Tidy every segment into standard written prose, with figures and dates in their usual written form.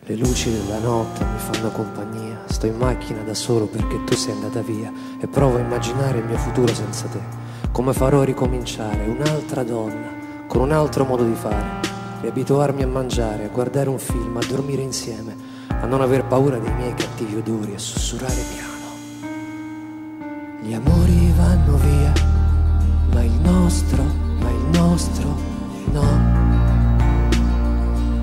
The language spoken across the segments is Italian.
Le luci della notte mi fanno compagnia. Sto in macchina da solo perché tu sei andata via e provo a immaginare il mio futuro senza te. Come farò a ricominciare un'altra donna, con un altro modo di fare, riabituarmi a mangiare, a guardare un film, a dormire insieme, a non aver paura dei miei cattivi odori, a sussurrare piano. Gli amori vanno via, ma il nostro no.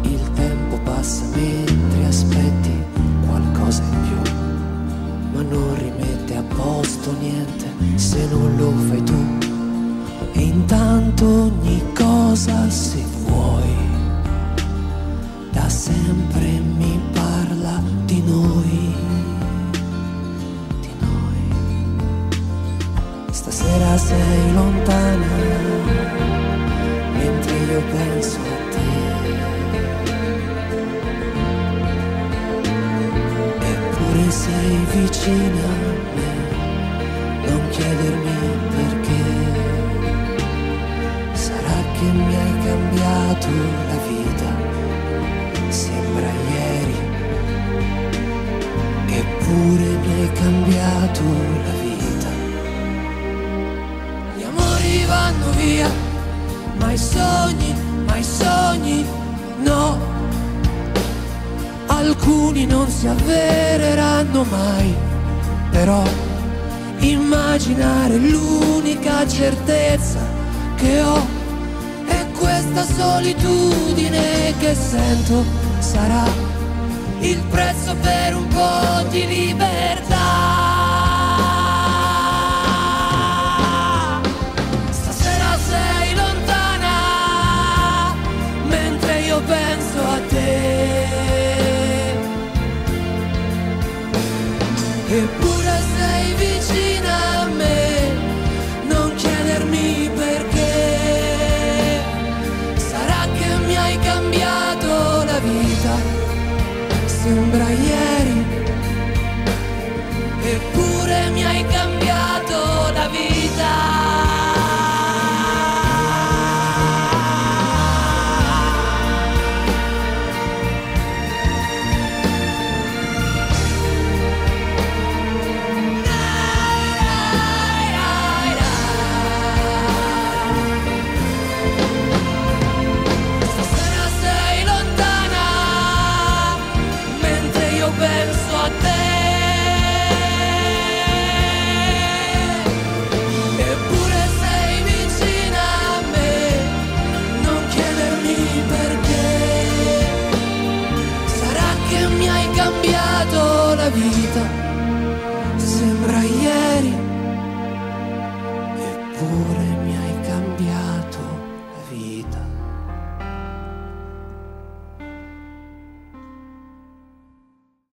Il tempo passa mentre aspetti qualcosa in più, ma non rimette a posto niente se non lo fai tu. E intanto ogni cosa, se vuoi, da sempre mi parla di noi, di noi. Stasera sei lontana, mentre io penso a te. Eppure sei vicina a me, non chiedermi perché. Sarà che mi hai cambiato la vita, sembra ieri. Eppure mi hai cambiato la vita. Gli amori vanno via, ma i sogni no. Alcuni non si avvereranno mai, però immaginare l'unica certezza che ho. E questa solitudine che sento sarà il prezzo per un po' di libertà. Stasera sei lontana, mentre io penso a te. Eppure sei vicina a me, non chiedermi perché. Sarà che mi hai cambiato la vita, sembra ieri. Eppure mi hai cambiato la vita. Penso a te, eppure sei vicina a me, non chiedermi perché. Sarà che mi hai cambiato la vita, sembra ieri, eppure mi hai cambiato